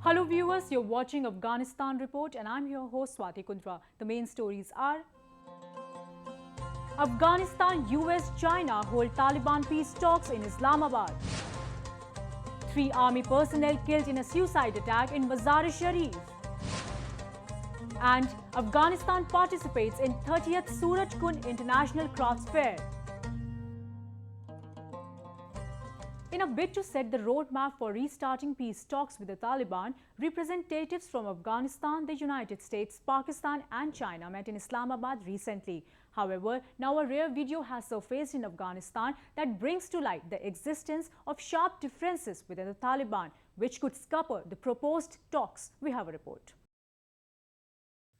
Hello viewers, you're watching Afghanistan Report and I'm your host Swati Kundra. The main stories are: Afghanistan, US, China hold Taliban peace talks in Islamabad. 3 army personnel killed in a suicide attack in Mazar-e-Sharif. And Afghanistan participates in 30th Suraj Kund International Crafts Fair. In a bid to set the roadmap for restarting peace talks with the Taliban, representatives from Afghanistan, the United States, Pakistan and China met in Islamabad recently. However, now a rare video has surfaced in Afghanistan that brings to light the existence of sharp differences within the Taliban, which could scupper the proposed talks. We have a report.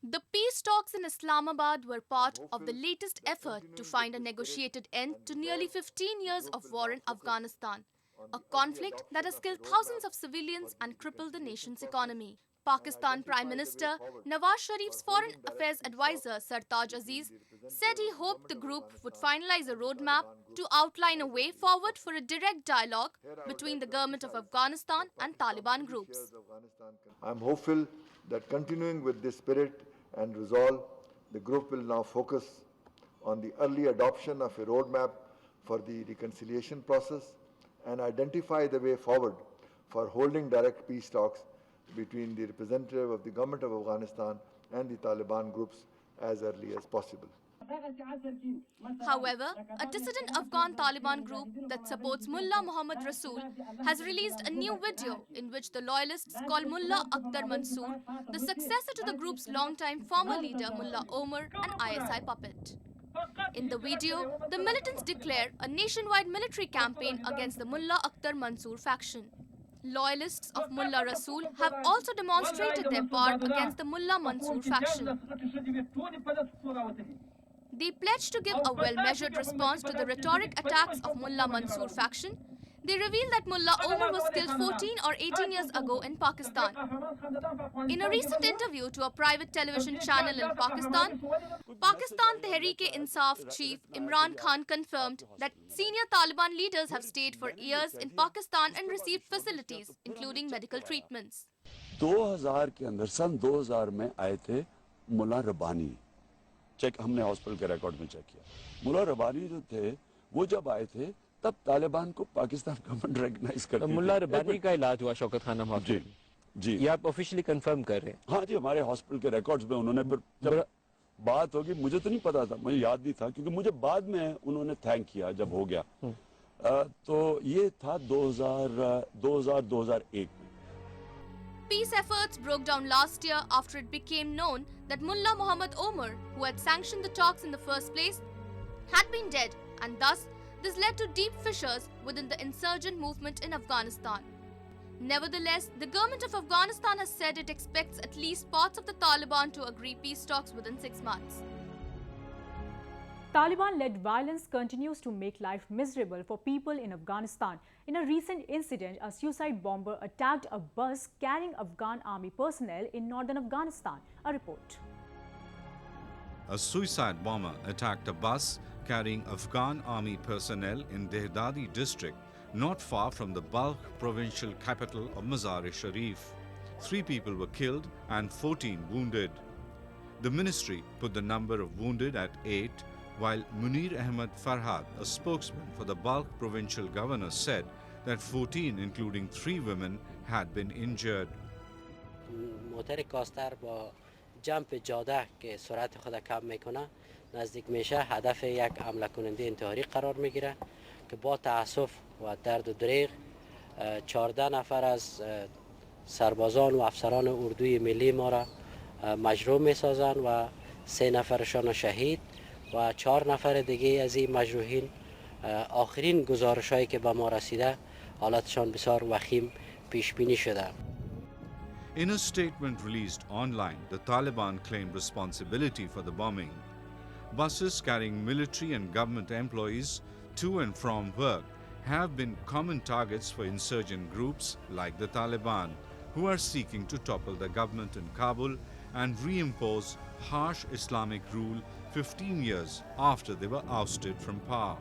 The peace talks in Islamabad were part of the latest effort to find a negotiated end to nearly 15 years of war in Afghanistan, a conflict that has killed thousands of civilians and crippled the nation's economy. Pakistan Prime Minister Nawaz Sharif's Foreign Affairs Advisor Sartaj Aziz said he hoped the group would finalize a roadmap to outline a way forward for a direct dialogue between the government of Afghanistan and Taliban groups. I'm hopeful that continuing with this spirit and resolve, the group will now focus on the early adoption of a roadmap for the reconciliation process and identify the way forward for holding direct peace talks between the representative of the government of Afghanistan and the Taliban groups as early as possible. However, a dissident Afghan Taliban group that supports Mullah Muhammad Rasul has released a new video in which the loyalists call Mullah Akhtar Mansoor the successor to the group's longtime former leader Mullah Omar, an ISI puppet. In the video, the militants declare a nationwide military campaign against the Mullah Akhtar Mansoor faction. Loyalists of Mullah Rasul have also demonstrated their part against the Mullah Mansoor faction. They pledge to give a well-measured response to the rhetoric attacks of Mullah Mansoor faction. They reveal that Mullah Omar was killed 14 or 18 years ago in Pakistan. In a recent interview to a private television channel in Pakistan, Pakistan Tehreek-e-Insaf chief Imran Khan confirmed that senior Taliban leaders have stayed for years in Pakistan and received facilities, including medical treatments. 2000 के अंदर सन 2000 में आए थे मुल्ला Rabbani. Check हमने hospital के record में check किया। मुल्ला रब्बानी जो थे वो जब आए थे तब तालिबान को पाकिस्तान गवर्नमेंट रेकग्नाइज करती थी। मुल्ला रब्बानी का इलाज हुआ शौकत खानम हॉस्पिटल। जी ये आप ऑफिशियली कंफर्म कर रहे हैं? हाँ जी, हमारे हॉस्पिटल के रिकॉर्ड्स में उन्होंने फिर जब बात होगी, मुझे तो नहीं पता था, मुझे याद नहीं था क्योंकि मुझे बाद में उन्होंने थैंक किया जब हो गया। तो ये था 2001 में। Peace efforts broke down last year after it became known that Mullah Muhammad Omar, who had sanctioned the talks in the first place, had been dead, and thus this led to deep fissures within the insurgent movement in Afghanistan. Nevertheless, the government of Afghanistan has said it expects at least parts of the Taliban to agree peace talks within 6 months. Taliban-led violence continues to make life miserable for people in Afghanistan. In a recent incident, a suicide bomber attacked a bus carrying Afghan army personnel in northern Afghanistan. A report. A suicide bomber attacked a bus carrying Afghan army personnel in Dehdadi district, not far from the Balkh provincial capital of Mazar-e-Sharif. 3 people were killed and 14 wounded. The ministry put the number of wounded at 8, while Munir Ahmed Farhad, a spokesman for the Balkh provincial governor, said that 14, including 3 women, had been injured. موتر کاستر با جمپ جاده که سرعت خود کم میکنه نزدیک میشه هدف یک حمله کننده انتحاری قرار میگیره که با تأسف و درد و دریغ 14 نفر از سربازان و افسران اردوی ملی ما را مجروح میسازند و 3 نفرشان شهید و 4 نفر دیگه از این مجروحین آخرین گزارش هایی که به ما رسیده حالتشان بسیار وخیم پیش بینی شده. In a statement released online, the Taliban claimed responsibility for the bombing. Buses carrying military and government employees to and from work have been common targets for insurgent groups like the Taliban, who are seeking to topple the government in Kabul and reimpose harsh Islamic rule 15 years after they were ousted from power.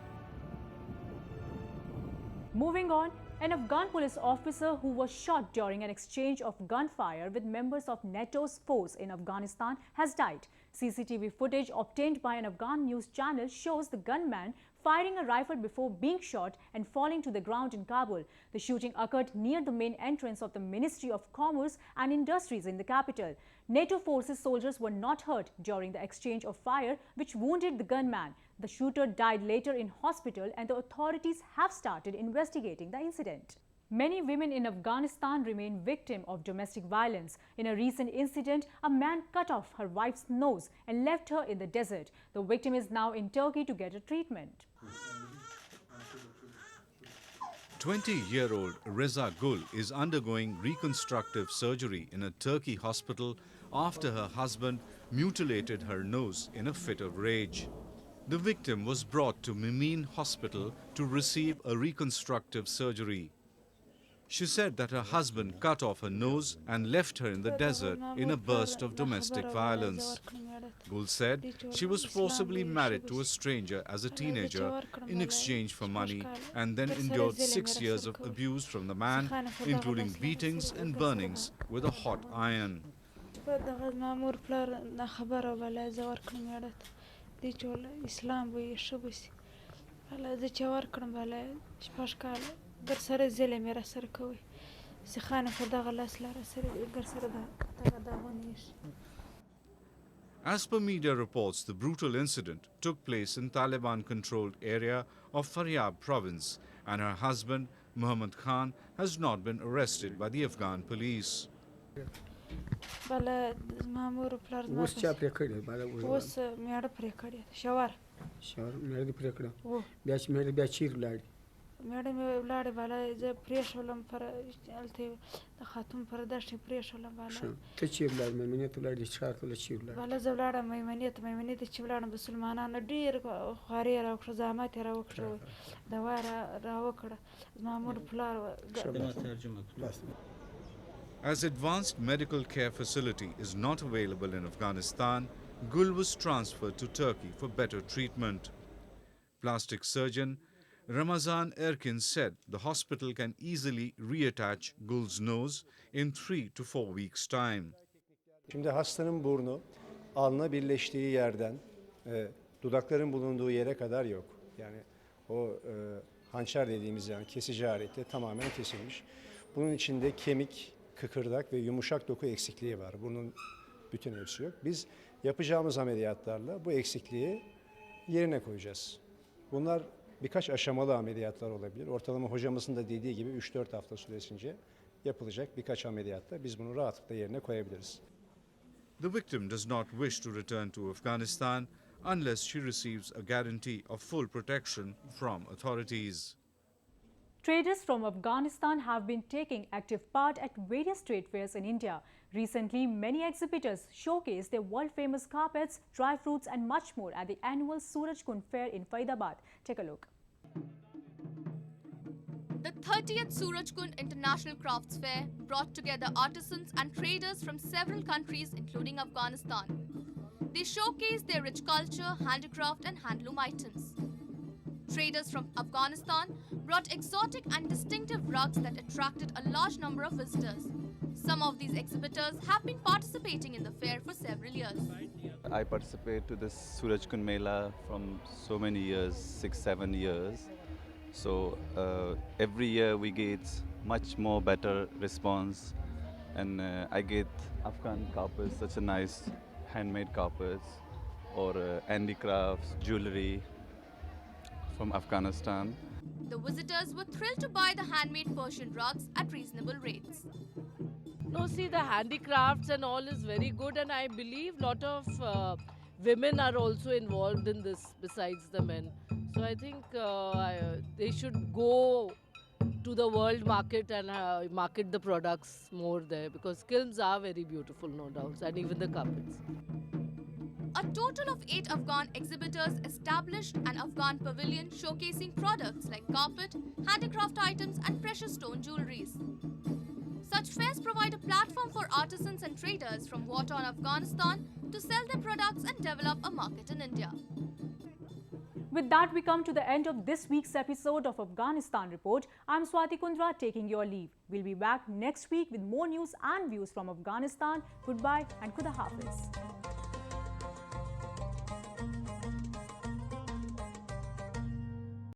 Moving on, An Afghan police officer who was shot during an exchange of gunfire with members of NATO's force in Afghanistan has died. CCTV footage obtained by an Afghan news channel shows the gunman firing a rifle before being shot and falling to the ground in Kabul. The shooting occurred near the main entrance of the Ministry of Commerce and Industries in the capital. NATO forces soldiers were not hurt during the exchange of fire, which wounded the gunman. The shooter died later in hospital, and the authorities have started investigating the incident. Many women in Afghanistan remain victims of domestic violence. In a recent incident, a man cut off her wife's nose and left her in the desert. The victim is now in Turkey to get a treatment. 20-year-old Reza Gul is undergoing reconstructive surgery in a Turkey hospital after her husband mutilated her nose in a fit of rage. The victim was brought to Mimin Hospital to receive a reconstructive surgery. She said that her husband cut off her nose and left her in the desert in a burst of domestic violence. Gul said she was forcibly married to a stranger as a teenager in exchange for money and then endured 6 years of abuse from the man, including beatings and burnings with a hot iron. As per media reports, the brutal incident took place in Taliban-controlled area of Faryab province, and her husband, Muhammad Khan, has not been arrested by the Afghan police. As advanced medical care facility is not available in Afghanistan, Gul was transferred to Turkey for better treatment. Plastic surgeon Ramazan Erkin said the hospital can easily reattach Gul's nose in 3 to 4 weeks' time. Şimdi hastanın burnu alnına birleştiği yerden dudakların bulunduğu yere kadar yok. Yani o hançer dediğimiz yani kesici aletle tamamen kesilmiş. Bunun içinde kemik, kıkırdak ve yumuşak doku eksikliği var. Bunun bütün hepsi yok. Biz yapacağımız ameliyatlarla bu eksikliği yerine koyacağız. Bunlar birkaç aşamalı ameliyatlar olabilir. Ortalama hocamızın da dediği gibi 3-4 hafta süresince yapılacak birkaç ameliyatta biz bunu rahatlıkla yerine koyabiliriz. The victim does not wish to return to Afghanistan unless she receives a guarantee of full protection from authorities. Traders from Afghanistan have been taking active part at various trade fairs in India. Recently, many exhibitors showcased their world-famous carpets, dry fruits and much more at the annual Suraj Kund Fair in Faridabad. Take a look. The 30th Suraj Kund International Crafts Fair brought together artisans and traders from several countries including Afghanistan. They showcased their rich culture, handicraft and handloom items. Traders from Afghanistan brought exotic and distinctive rugs that attracted a large number of visitors. Some of these exhibitors have been participating in the fair for several years. I participate to this Suraj Kund Mela from so many years, 6-7 years. So every year we get much more better response, and I get Afghan carpets, such a nice handmade carpets, or handicrafts, jewelry from Afghanistan. The visitors were thrilled to buy the handmade Persian rugs at reasonable rates. No, see, the handicrafts and all is very good, and I believe a lot of women are also involved in this besides the men. So I think they should go to the world market and market the products more there, because kilns are very beautiful, no doubt, and even the carpets. A total of 8 Afghan exhibitors established an Afghan pavilion showcasing products like carpet, handicraft items and precious stone jewelries. Such fairs provide a platform for artisans and traders from war-torn Afghanistan to sell their products and develop a market in India. With that, we come to the end of this week's episode of Afghanistan Report. I'm Swati Kundra taking your leave. We'll be back next week with more news and views from Afghanistan. Goodbye and Khuda Hafiz.